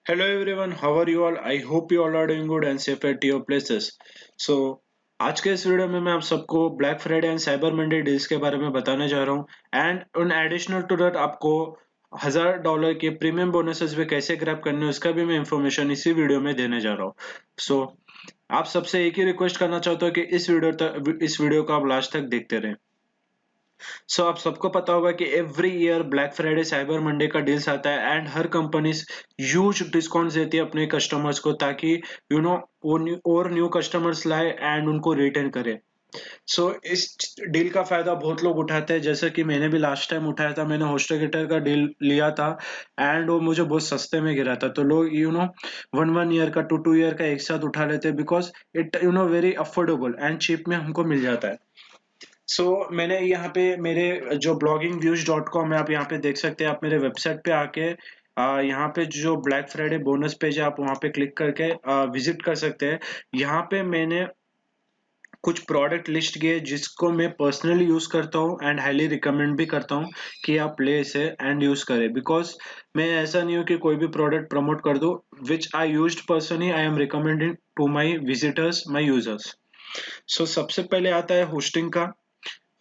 Hello everyone, how are you all? I hope you all are doing good and safe at your places. So आज के इस video में मैं आप सबको black Friday and cyber Monday deals के बारे में बताने जा रहा हूँ एंड उन एडिशनल टू दैट आपको $1000 के प्रीमियम बोनसेस भी कैसे ग्रैब करने हैं उसका भी मैं इंफॉर्मेशन इसी वीडियो में देने जा रहा हूँ. सो आप सबसे एक ही रिक्वेस्ट करना चाहता हूँ कि इस वीडियो को आप लास्ट तक देखते रहें. सो आप सबको पता होगा कि every year black Friday Cyber Monday का डील्स आता है and her companies huge discounts देती है अपने कस्टमर्स को ताकि वो न्यू कस्टमर्स लाए एंड उनको रिटेन करे. इस डील का फायदा बहुत लोग उठाते हैं, जैसे कि मैंने भी लास्ट टाइम उठाया था. मैंने होस्टगेटर का डील लिया था एंड वो मुझे बहुत सस्ते में गिरा था. तो लोग वन ईयर का टू ईयर का एक साथ उठा लेते हैं because it very affordable and cheap में हमको मिल जाता है. मैंने यहाँ पे मेरे जो bloggingviews.com है, आप यहाँ पे देख सकते हैं. आप मेरे वेबसाइट पे आके यहाँ पे जो ब्लैक फ्राइडे बोनस पेज है आप वहाँ पे क्लिक करके विजिट कर सकते हैं. यहाँ पे मैंने कुछ प्रोडक्ट लिस्ट किए जिसको मैं पर्सनली यूज करता हूँ एंड हाईली रिकमेंड भी करता हूँ कि आप ले इसे एंड यूज करें. बिकॉज मैं ऐसा नहीं हूँ कि कोई भी प्रोडक्ट प्रमोट कर दूँ. Which I used personally I am recommending to my visitors, my users. सबसे पहले आता है होस्टिंग का.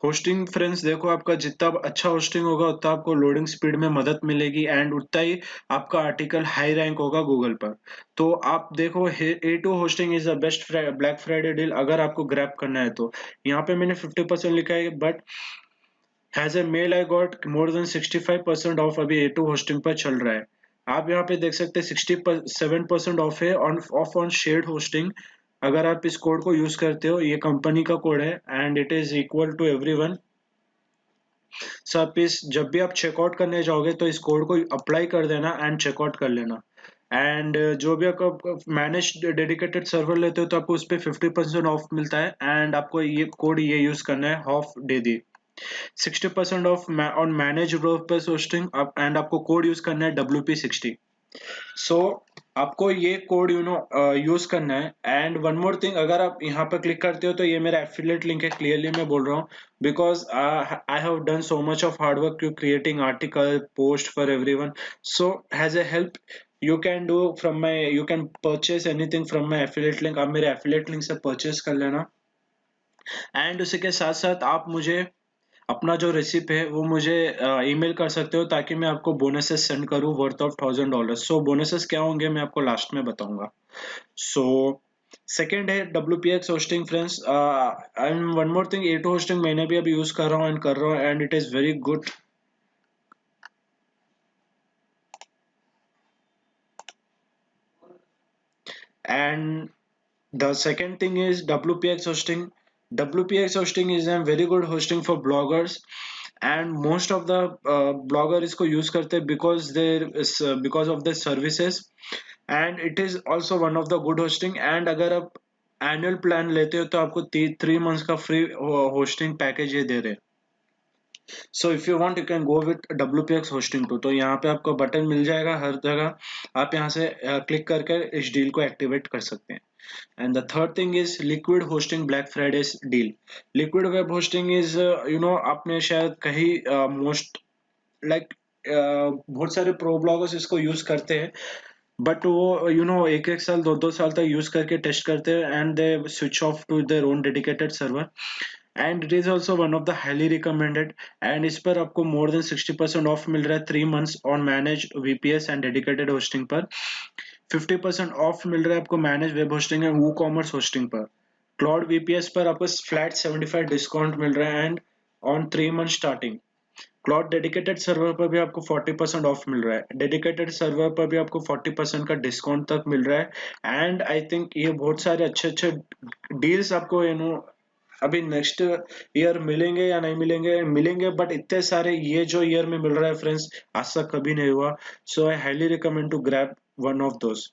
होस्टिंग फ्रेंड्स, देखो आपका जितना अच्छा होस्टिंग होगा उतना आपको लोडिंग स्पीड में मदद मिलेगी एंड उतना ही आपका आर्टिकल हाई रैंक होगा गूगल पर. तो आप देखो A2 hosting is the best black Friday deal अगर आपको ग्रैब करना है तो. यहाँ पे मैंने 50% लिखा है but has a mail I got more than 65% off अभी A2 होस्टिंग पर चल रहा है. आप यहाँ पे देख सकते हैं 67% ऑफ है ऑन शेयर्ड होस्टिंग. अगर आप इस कोड को यूज करते हो, ये कंपनी का कोड है and it is equal to everyone. आप इस जब भी आप चेकआउट करने जाओगे तो इस कोड को अप्लाई कर देना एंड चेकआउट कर लेना. एंड जो भी आप मैनेज डेडिकेटेड सर्वर लेते हो तो आपको उस पर 50% ऑफ मिलता है एंड आपको ये कोड ये यूज करना है of they the 60% of on manage WordPress hosting and आपको कोड यूज करना है WP60. सो आपको ये कोड यूज करना है. एंड वन मोर थिंग, अगर आप यहाँ पर क्लिक करते हो तो ये मेरा एफिलिएट लिंक है, क्लियरली मैं बोल रहा हूँ. Because I have done so much of hard work to creating article post for everyone. So has a help you can purchase anything from my affiliate link. आप मेरे एफिलिएट लिंक से purchase कर लेना. And उसी के साथ साथ आप मुझे अपना जो रेसिप है वो मुझे ईमेल कर सकते हो ताकि मैं आपको बोनसेस सेंड करूँ वर्थ ऑफ $1000. बोनसेस क्या होंगे मैं आपको लास्ट में बताऊंगा. सो सेकेंड है WPX hosting friends. And one more thing, A2 hosting मैंने भी अभी यूज कर रहा हूँ and it is very good. And the second thing is WPX hosting. WPX hosting is a very good hosting for bloggers and most of the blogger इसको use करते हैं because of their services and it is also one of the good hosting. and अगर आप annual plan लेते हो तो आपको 3 months का free hosting package ये दे रहे हैं. If you want you can go with WPX hosting too. तो यहाँ पे आपको बटन मिल जाएगा हर जगह, आप यहाँ से क्लिक करके इस डील को एक्टिवेट कर सकते हैं. And the third thing is liquid hosting Black Friday's deal. Liquid web hosting is आपने शायद कहीं मोस्ट लाइक बहुत सारे प्रो ब्लॉगर्स इसको यूज करते हैं बट वो एक एक साल दो दो साल तक यूज करके टेस्ट करते हैं and they switch off to their own dedicated server. And it is also one of the highly recommended. And इस पर आपको मोर देन 60% ऑफ मिल रहा है 3 months on manage VPS and dedicated hosting पर. 50% ऑफ मिल रहा है आपको manage web hosting and WooCommerce hosting पर. क्लाउड VPS पर आपको फ्लैट 75 डिस्काउंट मिल रहा है and on 3 months starting. Cloud dedicated server पर भी आपको 40% ऑफ मिल रहा है. डेडिकेटेड सर्वर पर भी आपको 40% का डिस्काउंट तक मिल रहा है. एंड आई थिंक ये बहुत सारे अच्छे अच्छे डील्स आपको अभी नेक्स्ट ईयर मिलेंगे या नहीं मिलेंगे, मिलेंगे बट इतने सारे ये जो ईयर में मिल रहा है फ्रेंड्स आज तक कभी नहीं हुआ. I highly recommend to grab one of those.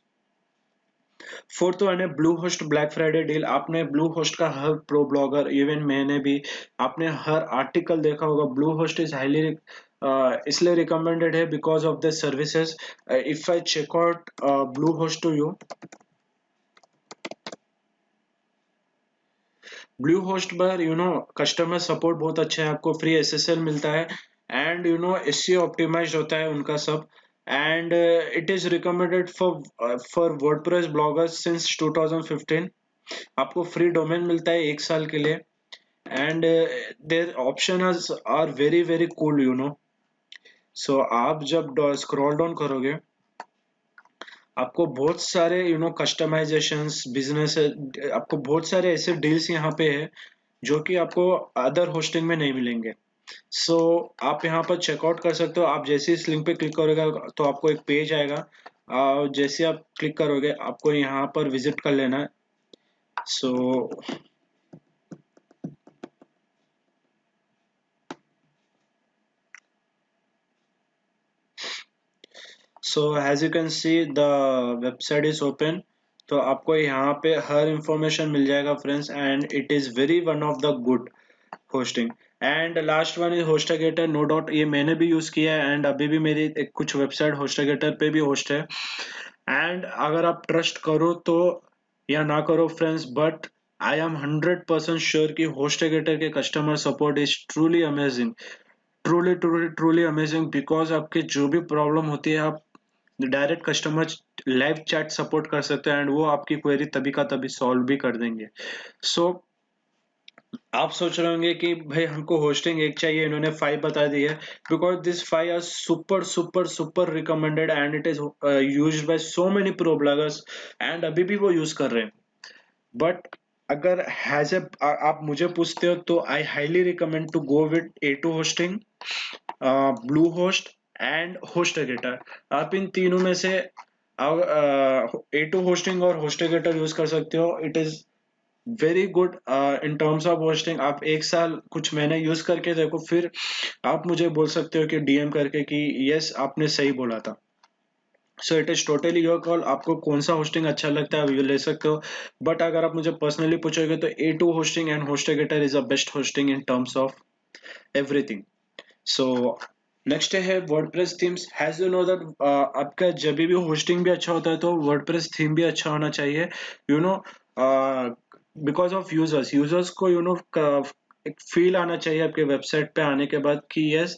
Fourth one है Bluehost Black Friday deal. आपने ब्लू होस्ट का हर प्रो ब्लॉगर, इवन मैंने भी, आपने हर आर्टिकल देखा होगा. ब्लू होस्ट इज हाईली इसलिए रिकमेंडेड है because of the services. If I check out Bluehost to you, Bluehost पर कस्टमर सपोर्ट बहुत अच्छा है, आपको फ्री SSL मिलता है एंड SEO ऑप्टिमाइज्ड होता है उनका सब. and it is recommended for WordPress bloggers since 2015. आपको फ्री डोमेन मिलता है 1 साल के लिए, and their options are very very cool, you know. So आप जब स्क्रॉल डाउन करोगे, आपको बहुत सारे कस्टमाइजेशंस बिजनेस, आपको बहुत सारे ऐसे डील्स यहाँ पे है जो कि आपको अदर होस्टिंग में नहीं मिलेंगे. सो आप यहाँ पर चेकआउट कर सकते हो. आप जैसे इस लिंक पे क्लिक करोगे तो आपको एक पेज आएगा. जैसे आप क्लिक करोगे आपको यहाँ पर विजिट कर लेना है. So so as you can see the website is open. तो आपको यहाँ पे हर इंफॉर्मेशन मिल जाएगा friends, and it is very one of the good hosting. And last one is HostGator. No doubt ये मैंने भी यूज किया है, एंड अभी भी मेरी कुछ वेबसाइट होस्टागेटर पे भी होस्ट है. एंड अगर आप ट्रस्ट करो तो या ना करो friends, but I am 100% sure कि होस्टागेटर के customer support is truly amazing. Truly truly truly amazing, because आपके जो भी प्रॉब्लम होती है आप direct customer live chat support कर सकते हैं, एंड वो आपकी क्वेरी तभी का तभी सॉल्व भी कर देंगे. सो आप सोच रहे होंगे कि भाई हमको होस्टिंग एक चाहिए, इन्होंने 5 बता दी है. Because this 5 are super super super recommended, and it is used by so many pro bloggers, and अभी भी वो यूज कर रहे हैं. बट अगर हैज ए आप मुझे पूछते हो तो I highly recommend to go with A2 hosting, Bluehost and HostGator. आप इन तीनों में से A2 होस्टिंग और होस्टागेटर यूज कर सकते हो. It is very good in terms of hosting. आप 1 साल कुछ महीने यूज करके देखो, फिर आप मुझे बोल सकते हो कि डीएम करके कि यस आपने सही बोला था. सो it is totally your call, आपको कौन सा होस्टिंग अच्छा लगता है आप ये ले सकते हो. बट अगर आप मुझे पर्सनली पूछोगे तो A2 hosting and HostGator is the best hosting in terms of everything. So next है WordPress themes. Has you know that आपका जब भी होस्टिंग भी अच्छा होता है तो वर्डप्रेस थीम भी अच्छा होना चाहिए, you know. Because of users users को एक फील आना चाहिए आपके वेबसाइट पे आने के बाद कि यस,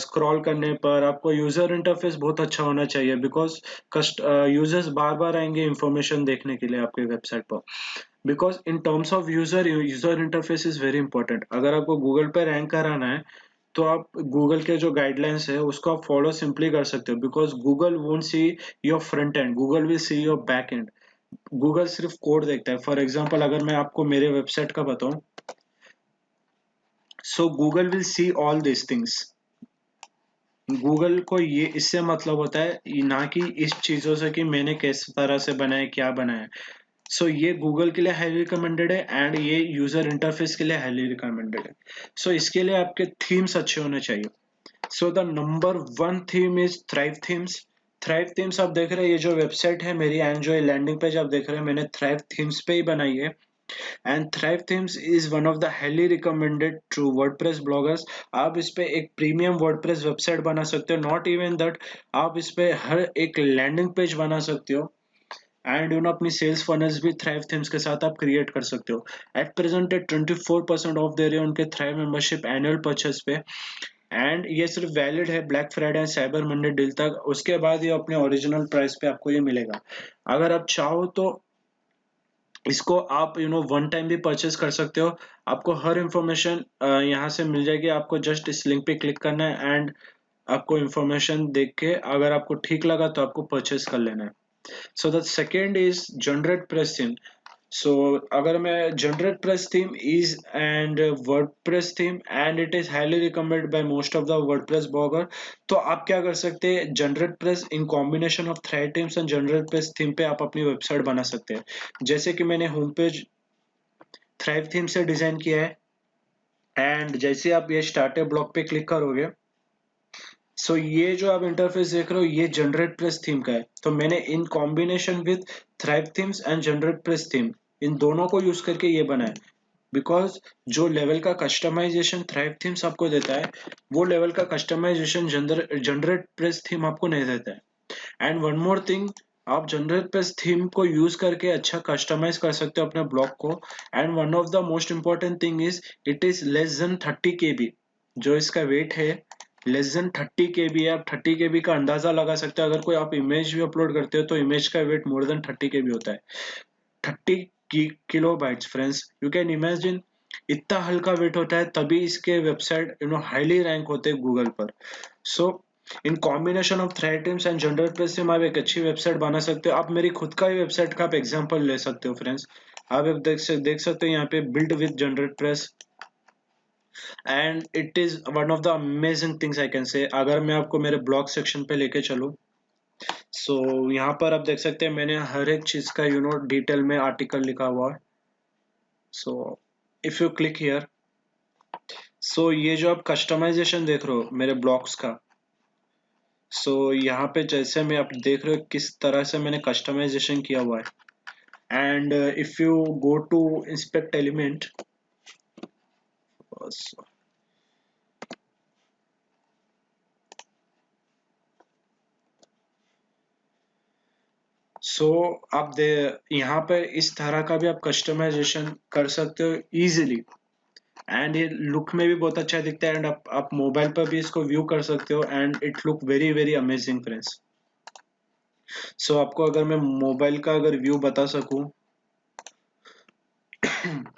स्क्रॉल करने पर आपको यूजर इंटरफेस बहुत अच्छा होना चाहिए, बिकॉज कस्ट यूजर्स बार बार आएंगे इंफॉर्मेशन देखने के लिए आपके वेबसाइट पर. Because in terms of user user interface is very important. अगर आपको गूगल पे रैंक कराना है तो आप गूगल के जो गाइडलाइंस है उसको आप फॉलो सिंपली कर सकते हो, because Google won't see your front end, Google will see your back and. Google सिर्फ कोड देखता है. फॉर एग्जांपल अगर मैं आपको मेरे वेबसाइट का बताऊं, सो Google will see all this things. Google को ये इससे मतलब होता है ना कि इस चीजों से कि मैंने किस तरह से बनाया क्या बनाया. सो ये गूगल के लिए हाईली रिकमेंडेड है, एंड ये यूजर इंटरफेस के लिए हाईली रिकमेंडेड है. सो इसके लिए आपके थीम्स अच्छे होने चाहिए. So the number one theme is thrive themes. Thrive themes आप देख रहे हैं, ये जो वेबसाइट है मेरी एंड जो लैंडिंग पेज आप देख रहे हैं मैंने थ्राइव थीम्स पे ही बनाई है. And Thrive themes is one of the highly recommended to WordPress bloggers. आप इस पे एक प्रीमियम वर्डप्रेस वेबसाइट बना सकते हो. नॉट इवन दैट, आप इस पे हर एक लैंडिंग पेज बना सकते हो, एंड अपनी सेल्स फनल्स भी थ्राइव थीम्स के साथ आप क्रिएट कर सकते हो. एट प्रेजेंट 24% ऑफ दे रहे हैं उनके थ्राइव मेंबरशिप एनुअल परचेस पे, एंड ये सिर्फ वैलिड है black Friday and cyber Monday deal तक. उसके बाद ये अपने ओरिजिनल प्राइस पे आपको ये मिलेगा. अगर आप चाहो तो इसको आप वन टाइम भी परचेस कर सकते हो. आपको हर इंफॉर्मेशन यहाँ से मिल जाएगी. आपको जस्ट इस लिंक पे क्लिक करना है, एंड आपको इंफॉर्मेशन देख के अगर आपको ठीक लगा तो आपको परचेस कर लेना है. So the second is generate press theme. So अगर मैं generate press theme is and WordPress theme and it is highly recommended by most of the WordPress blogger. तो आप क्या कर सकते हैं, generate press in combination of thread themes and generate press theme पे आप अपनी वेबसाइट बना सकते हैं. जैसे कि मैंने होम पेज थ्राइव थीम से डिजाइन किया है, एंड जैसे आप ये स्टार्ट ब्लॉग पे क्लिक करोगे, सो ये जो आप इंटरफेस देख रहे हो ये जनरेट प्रेस थीम का है. तो मैंने in combination with thrive themes and generate press theme in दोनों को यूज करके ये बना है. बिकॉज जो लेवल का कस्टमाइजेशन थ्राइव थीम्स आपको देता है वो लेवल का कस्टमाइजेशन जनरेट प्रेस थीम आपको नहीं देता है. एंड वन मोर थिंग, आप जनरेट प्रेस थीम को यूज करके अच्छा कस्टमाइज कर सकते हो अपने ब्लॉग को. And one of the most important thing is it is less than 30 KB. जो इसका वेट है लेस देन 30 KB है। आप 30 KB का अंदाजा लगा सकते हो। अगर कोई आप इमेज भी अपलोड करते हो तो इमेज का वेट मोर देन 30 KB होता है। 30 kilobytes friends, you can imagine इतना हल्का वेट होता है, तभी इसके वेबसाइट हाईली रैंक होते हैं गूगल पर। So in combination of Thrive themes and GeneratePress से आप एक अच्छी वेबसाइट बना सकते हो। आप मेरी खुद का ही वेबसाइट का आप एग्जांपल ले सकते हो फ्रेंड्स। आप देख सकते हो यहाँ पे build with general press, and it is one of the amazing things I can say. अगर मैं आपको मेरे ब्लॉग सेक्शन पे लेके चलूँ, सो यहाँ पर आप देख सकते हैं मैंने हर एक चीज का डिटेल में आर्टिकल लिखा हुआ है। So if you click here, so ये जो आप कस्टमाइजेशन देख रहे हो मेरे ब्लॉग्स का, सो यहाँ पे जैसे मैं आप देख रहे हो किस तरह से मैंने कस्टमाइजेशन किया हुआ है। And if you go to inspect element, so आप दे यहाँ पे इस तरह का भी आप कस्टमाइजेशन कर सकते हो इजीली, एंड ये लुक में भी बहुत अच्छा दिखता है। एंड आप मोबाइल पर भी इसको व्यू कर सकते हो, and it look very very amazing friends. So आपको अगर मैं मोबाइल का अगर व्यू बता सकूं,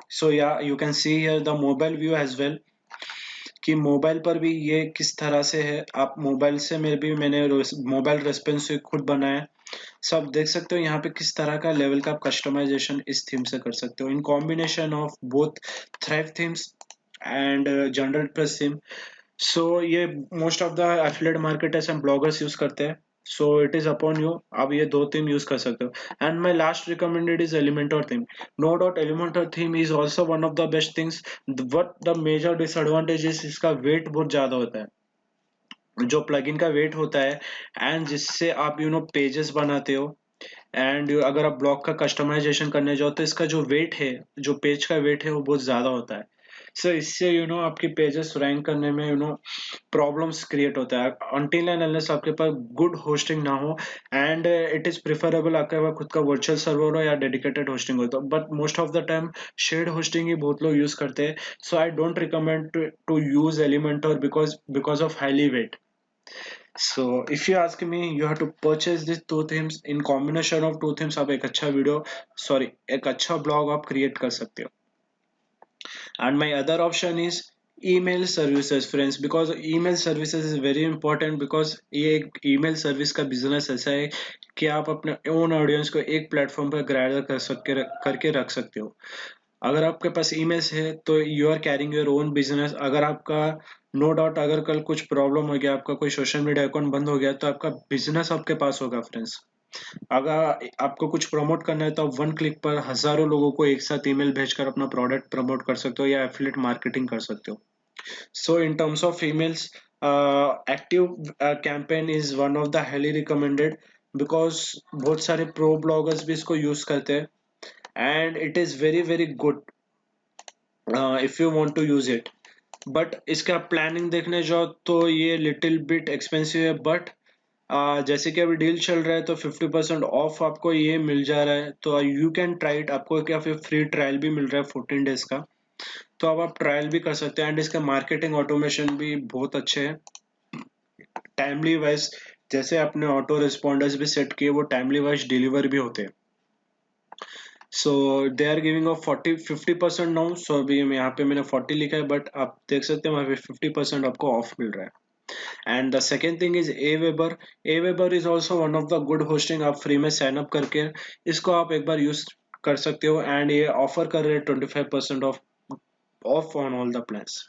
सो या you can see here the mobile view as well, कि मोबाइल पर भी ये किस तरह से है। आप मोबाइल से में भी मैंने मोबाइल रेस्पॉन्सिव खुद बनाया है। सब देख सकते हो यहाँ पे किस तरह का लेवल का आप कस्टमाइजेशन इस थीम से कर सकते हो in combination of both Thrive themes and general press theme. So ये most of the affiliate marketers and bloggers use करते हैं। So it is upon you, आप ये दो थीम यूज कर सकते हो। And my last recommended is Elementor theme. No doubt Elementor theme is also one of the best things, but the major disadvantage is इसका weight बहुत ज्यादा होता है, जो प्लगइन का वेट होता है। एंड जिससे आप पेजेस बनाते हो, एंड अगर आप ब्लॉग का कस्टमाइजेशन करने जाओ तो इसका जो वेट है, जो पेज का वेट है वो बहुत ज्यादा होता है। सो इससे आपके पेजेस रैंक करने में प्रॉब्लम्स क्रिएट होता है अनटिल एंड अनलेस आपके पास गुड होस्टिंग ना हो। एंड इट इज प्रिफरेबल आपके पास खुद का वर्चुअल सर्वर हो या डेडिकेटेड होस्टिंग हो, तो but most of the time shared hosting ही बहुत लोग यूज करते हैं। So I don't recommend to use Elementor because of highly weight. So if you ask me, you have to purchase these two themes in combination of two themes। आप एक अच्छा video, sorry एक अच्छा blog आप create कर सकते हो। And my other option is email services friends, because email services is very important, because ये एक email सर्विस का बिजनेस ऐसा है कि आप अपने ओन ऑडियंस को एक प्लेटफॉर्म पर ग्रैदर करके रख सकते हो। अगर आपके पास ईमेल्स है तो you are carrying your own business. अगर आपका नो डाउट अगर कल कुछ प्रॉब्लम हो गया, आपका कोई सोशल मीडिया अकाउंट बंद हो गया, तो आपका बिजनेस आपके पास होगा फ्रेंड्स। अगर आपको कुछ प्रमोट करना है तो आप वन क्लिक पर हजारों लोगों को एक साथ ईमेल भेजकर अपना प्रोडक्ट प्रमोट कर सकते हो या एफिलिएट मार्केटिंग कर सकते हो। So in terms of emails, ActiveCampaign is one of the highly recommended, because बहुत सारे प्रो ब्लॉगर्स भी इसको यूज करते हैं, and it is very very good if you want to use it. But इसका प्लानिंग देखने जाओ तो ये लिटिल बिट एक्सपेंसिव है, बट जैसे कि अभी डील चल रहा है तो 50% ऑफ आपको ये मिल जा रहा है, तो यू कैन ट्राई इट। आपको क्या फिर फ्री ट्रायल भी मिल रहा है 14 डेज का, तो अब आप ट्रायल भी कर सकते हैं। एंड इसका मार्केटिंग ऑटोमेशन भी बहुत अच्छे है, टाइमली वाइज। जैसे आपने ऑटो रिस्पॉन्डर्स भी सेट किए, वो टाइमली वाइज डिलीवर भी होते हैं। So they are giving off 50% now. So अभी यहाँ पे मैंने 40 लिखा है, बट आप देख सकते हैं वहाँ पे 50% आपको ऑफ मिल रहा है। And the second thing is Aweber। Aweber is also one of the good hosting. आप फ्री में साइन अप करके इसको आप एक बार यूज कर सकते हो, एंड ये ऑफर कर रहे हैं 25% off on all the plans.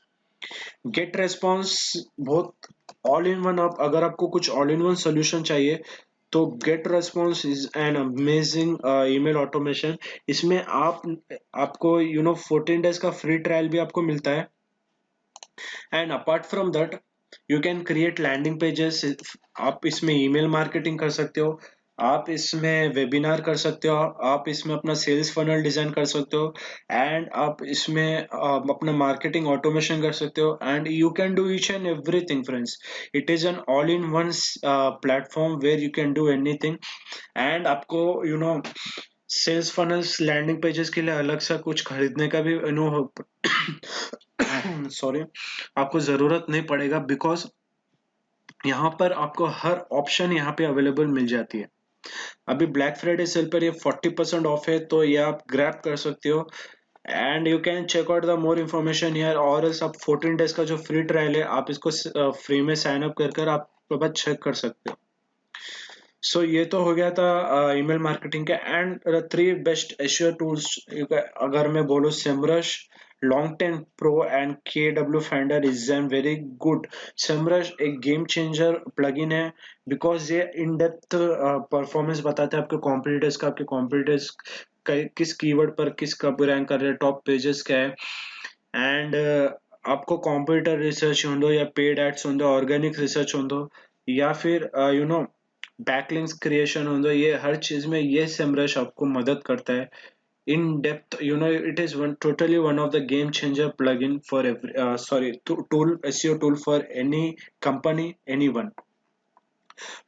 GetResponse बहुत ऑल इन वन। आप अगर आपको कुछ ऑल इन वन सोल्यूशन चाहिए तो GetResponse is an amazing email automation. इसमें आपको 14 डेज का फ्री ट्रायल भी आपको मिलता है। And apart from that you can create landing pages. आप इसमें ईमेल मार्केटिंग कर सकते हो, आप इसमें वेबिनार कर सकते हो, आप इसमें अपना सेल्स फनल डिजाइन कर सकते हो, एंड आप इसमें अपना मार्केटिंग ऑटोमेशन कर सकते हो, and you can do each and everything friends. It is an all in one platform where you can do anything. And आपको सेल्स फनल्स लैंडिंग पेजेस के लिए अलग से कुछ खरीदने का भी सॉरी आपको जरूरत नहीं पड़ेगा, बिकॉज यहाँ पर आपको हर ऑप्शन यहाँ पे अवेलेबल मिल जाती है। अभी ब्लैक फ्राइडे सेल पर ये 40% ऑफ है, तो ये आप ग्रैब कर सकते हो। And you can check out the more information यार, और एल्स आप 14 डेज का जो फ्री ट्रायल है आप इसको फ्री में साइन अप कर आप बस चेक कर सकते हो। सो ये तो हो गया था ईमेल मार्केटिंग का। एंड 3 बेस्ट एश्योर टूल्स, अगर मैं बोलूँ SEMrush, Longtail Pro and KW Finder is an very good. SEMrush एक गेम चेंजर प्लगइन है, बिकॉज ये इन डेप्थ परफॉर्मेंस बताता है आपके कॉम्पिटिटर्स का, आपके कॉम्पिटिटर्स किस कीवर्ड पर किस कब रैंक कर रहे हैं, टॉप पेजेस क्या है। एंड आपको कंप्यूटर रिसर्च होंदो या पेड एड्स होंदो, ऑर्गेनिक रिसर्च होंदो, या फिर यू नो बैकलिंक्स क्रिएशन होंदो, ये हर चीज में ये SEMrush आपको मदद करता है in depth. It is one totally one of the game changer plugin for every tool, SEO tool for any company, anyone.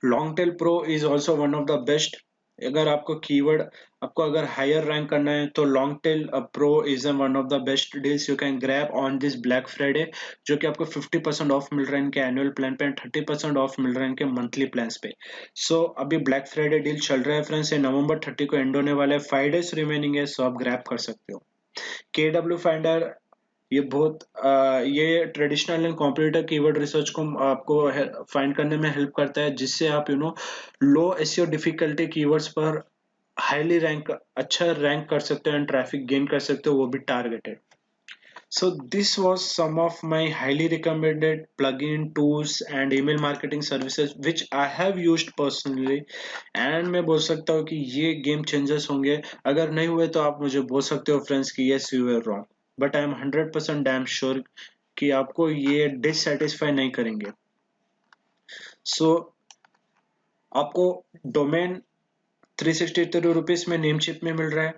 Longtail Pro is also one of the best. अगर आपको कीवर्ड, आपको अगर higher rank करना है तो Longtail Pro is one of the best deals you can grab on this Black Friday, जो कि आपको 50% ऑफ मिल रहा है इनके एनुअल प्लान पे, एंड 30% ऑफ मिल रहा है इनके मंथली प्लान्स पे। सो अभी ब्लैक फ्राइडे डील चल रहा है फ्रेंड्स, ये नवंबर 30 को एंड होने वाला है, 5 डेज रिमेनिंग है, सो आप ग्रैब कर सकते हो। KW फाइंडर, ये बहुत ये traditional and competitive keyword research को आपको फाइंड करने में हेल्प करता है, जिससे आप लो एसईओ डिफिकल्टी कीवर्ड्स पर हाईली रैंक, अच्छा रैंक कर सकते हो एंड ट्रैफिक गेन कर सकते हो, वो भी targeted. So this was some of my highly recommended plugin tools and email marketing services which I have used personally, and मैं बोल सकता हूँ कि ये गेम चेंजर्स होंगे। अगर नहीं हुए तो आप मुझे बोल सकते हो फ्रेंड्स कि yes you were wrong, but I am 100% damn sure कि आपको ये डिससेटिस्फाई नहीं करेंगे। सो आपको डोमेन 363 रुपीज में नेमचिप में मिल रहा है।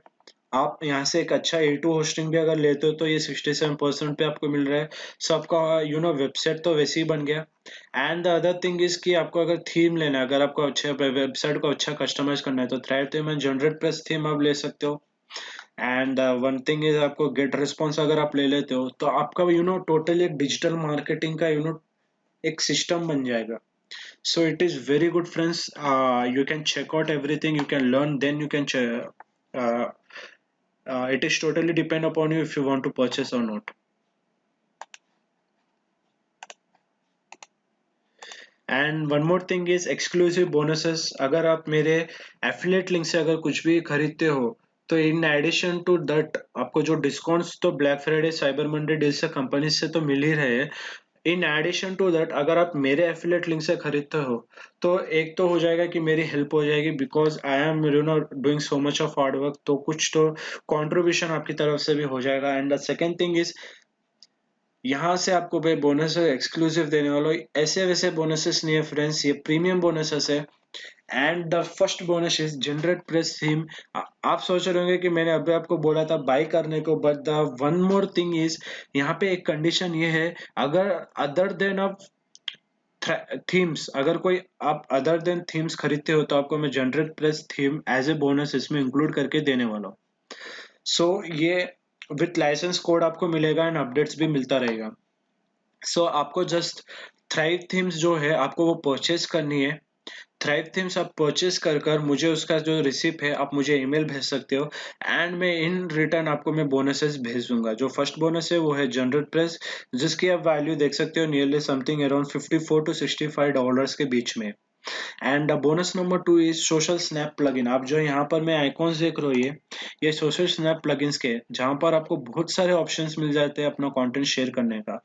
आप यहाँ से एक अच्छा A2 होस्टिंग भी अगर लेते हो तो ये 67% पे आपको मिल रहा है। सो आपका वेबसाइट तो वैसे ही बन गया। And the other thing is कि आपको अगर थीम लेना है, अगर आपको अच्छा वेबसाइट को अच्छा कस्टमाइज करना है, तो थ्राइव थीम में जनरेट प्लस थीम आप ले सकते हो। एंड वन थिंग इज, आपको गेट रिस्पॉन्स अगर आप ले लेते हो तो आपका टोटली एक डिजिटल मार्केटिंग का एक सिस्टम बन जाएगा। So it is very good, friends. You can check out everything. You can learn. Then you can. It is totally depend upon you if you want to purchase or not. And one more thing is exclusive bonuses. अगर आप मेरे affiliate link से अगर कुछ भी खरीदते हो, तो in addition to that आपको जो डिस्काउंट्स तो black Friday Cyber Monday deal से कंपनी से तो मिल ही रहे हैं। इन एडिशन टू दैट अगर आप मेरे एफिलेट लिंक से खरीदते हो, तो एक तो हो जाएगा कि मेरी हेल्प हो जाएगी, because I am doing so much of hard work, तो कुछ तो कंट्रीब्यूशन आपकी तरफ से भी हो जाएगा। And the second thing is, यहाँ से आपको भाई बोनस एक्सक्लूसिव देने वाला हूँ। ऐसे वैसे बोनसेस नहीं है फ्रेंड्स, ये प्रीमियम बोनसेस है। And the first bonus is generate press theme. आप सोच रहे होंगे कि मैंने अभी आपको बोला था बाय करने को, but the one more thing is, यहाँ पे एक कंडीशन ये है, अगर अदर देन आप थीम्स, अगर कोई आप अदर देन थीम्स खरीदते हो, तो आपको मैं generate plus theme as a bonus इसमें इंक्लूड करके देने वाला हूँ। सो ये विथ लाइसेंस कोड आपको मिलेगा एंड अपडेट्स भी मिलता रहेगा। सो आपको जस्ट थ्राइव थीम्स जो है आपको वो परचेज करनी है। थ्राइव थीम्स आप परचेज कर मुझे उसका जो रिसिप्ट है आप मुझे ईमेल भेज सकते हो, एंड मैं इन रिटर्न आपको मैं बोनसेस भेज दूंगा। जो फर्स्ट बोनस है वो है जनरेट प्रेस, जिसकी आप वैल्यू देख सकते हो नियरली समथिंग अराउंड $54 to $65 के बीच में। And bonus number 2 is social snap plugin. आप जो यहाँ पर मैं आइकॉन्स देख रहे हो, ये सोशल स्नैप प्लगइन्स के, जहाँ पर आपको बहुत सारे ऑप्शंस मिल जाते हैं अपना कंटेंट शेयर करने का।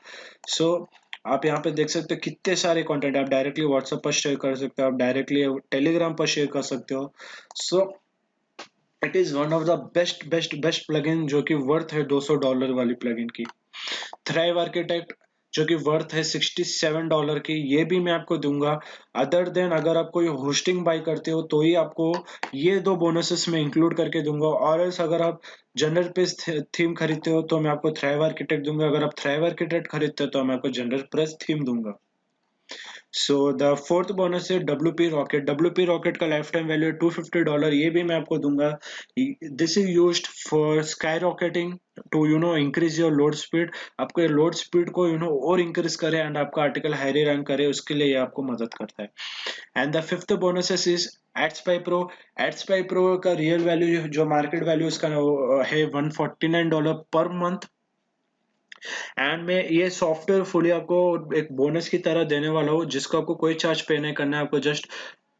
सो आप यहाँ पे देख सकते हो कितने सारे कंटेंट आप डायरेक्टली व्हाट्सएप पर शेयर कर सकते हो, आप डायरेक्टली टेलीग्राम पर शेयर कर सकते हो। सो it is one of the best best best plugin, जो कि वर्थ है $200 वाली प्लगइन की। थ्राइव आर्किटेक्ट, जो कि वर्थ है $67 की, ये भी मैं आपको दूंगा। अदर देन अगर आप कोई होस्टिंग बाय करते हो तो ही आपको ये दो बोनसेस में इंक्लूड करके दूंगा, और एल्स अगर आप जनरल पेज थीम खरीदते हो तो मैं आपको थ्राइव आर्किटेक्ट दूंगा, अगर आप थ्राइव आर्किटेक्ट खरीदते हो तो मैं आपको जनरल प्रेस थीम दूंगा। सो द फोर्थ बोनस है WP रॉकेट। WP रॉकेट का लाइफ टाइम वैल्यू है $250। ये भी मैं आपको दूंगा। This is used for skyrocketing to increase your load speed. आपको लोड स्पीड को और इंक्रीज करे एंड आपका आर्टिकल हाईली रैंक करे, उसके लिए ये आपको मदद करता है। And the fifth bonus is AdSpy pro. AdSpy pro का रियल वैल्यू जो मार्केट वैल्यू उसका है $149 पर मंथ। एंड मैं ये सॉफ्टवेयर फुली आपको एक बोनस की तरह देने वाला हूँ, जिसको आपको कोई चार्ज पे नहीं करना है। आपको जस्ट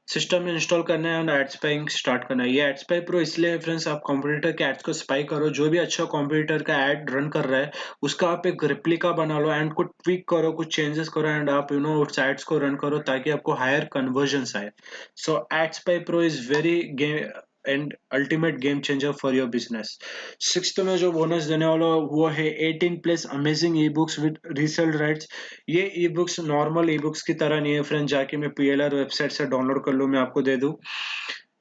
सिस्टम में इंस्टॉल करना है और एड स्पाइंग स्टार्ट करना है। ये एड स्पाई प्रो इसलिए फ्रेंड्स, आप कंप्यूटर के एड्स को स्पाई करो। जो भी अच्छा कंप्यूटर का एड रन कर रहा है उसका आप एक रिप्लिका बना लो एंड कुछ ट्विक करो, कुछ चेंजेस करो एंड आप उस एड्स को रन करो ताकि आपको हायर कन्वर्जन आए। So AdSpy pro is very game and ultimate game changer for your business. Sixth में जो बोनस देने वाला वो है 18 plus amazing E books with resale rights. ये e books normal e books की तरह नहीं है फ्रेंड, जाके मैं PLR वेबसाइट से डाउनलोड कर लूँ, मैं आपको दे दूँ।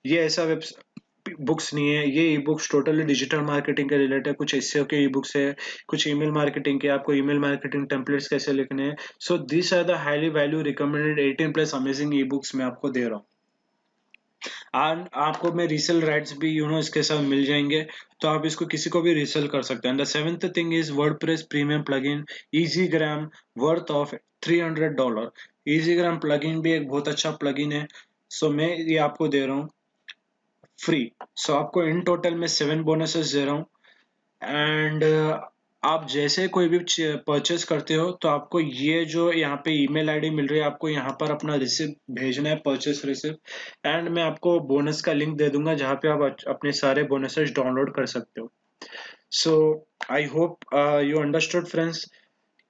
ये ऐसा वेब बुक्स नहीं है। ये e books totally digital marketing के रिलेटेड, कुछ एसईओ के ई बुक्स है, कुछ ईमेल मार्केटिंग के, आपको ईमेल मार्केटिंग टेम्पलेट्स कैसे लिखने हैं। So this are the highly value recommended 18 plus amazing e books मैं आपको दे रहा हूँ। एंड आपको मैं रीसेल राइट्स भी इसके साथ मिल जाएंगे, तो आप इसको किसी को भी रीसेल कर सकते हैं। And the seventh thing is WordPress premium plugin EasyGram worth of $300। EasyGram plugin भी एक बहुत अच्छा प्लगइन है। सो मैं ये आपको दे रहा हूँ फ्री। सो आपको इन टोटल में 7 बोनसेस दे रहा हूँ। एंड आप जैसे कोई भी परचेस करते हो तो आपको ये जो यहाँ पे ईमेल आईडी मिल रही है, आपको यहाँ पर अपना रिसिप्ट भेजना है, परचेस रिसिप्ट। एंड मैं आपको बोनस का लिंक दे दूंगा जहाँ पे आप अपने सारे बोनसेस डाउनलोड कर सकते हो। So I hope you understood friends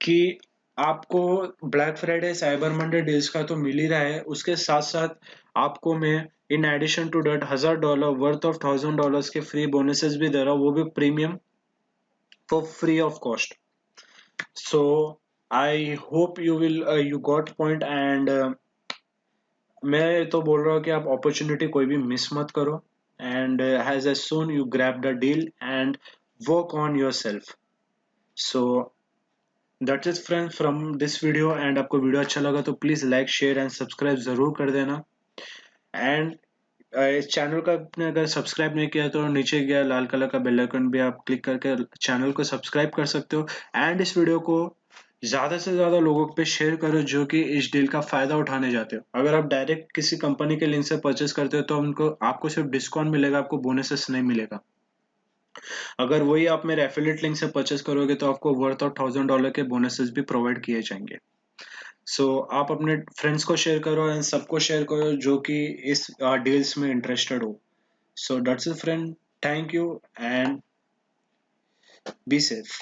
कि आपको Black Friday Cyber Monday deals का तो मिल ही रहा है, उसके साथ साथ आपको मैं in addition to that $1000 worth of $1000 के फ्री बोनसेस भी दे रहा हूँ, वो भी premium for free of cost. So I hope you got point and मैं तो बोल रहा हूँ कि आप अपॉर्चुनिटी कोई भी मिस मत करो and as soon you grab the deal and work on yourself. So that's it friends from this video, and आपको वीडियो अच्छा लगा तो please like share and subscribe जरूर कर देना। एंड इस चैनल का आपने अगर सब्सक्राइब नहीं किया तो नीचे गया लाल कलर का बेल आइकन भी आप क्लिक करके चैनल को सब्सक्राइब कर सकते हो। एंड इस वीडियो को ज्यादा से ज्यादा लोगों पे शेयर करो जो कि इस डील का फायदा उठाने जाते हो। अगर आप डायरेक्ट किसी कंपनी के लिंक से परचेस करते हो तो उनको आपको सिर्फ डिस्काउंट मिलेगा, आपको बोनसेस नहीं मिलेगा। अगर वही आप मेरे एफिलिएट लिंक से परचेस करोगे तो आपको वर्थ ऑफ $1000 के बोनसेस भी प्रोवाइड किए जाएंगे। सो आप अपने फ्रेंड्स को शेयर करो एंड सबको शेयर करो जो कि इस डील्स में इंटरेस्टेड हो। So that's it, friend. Thank you and be safe.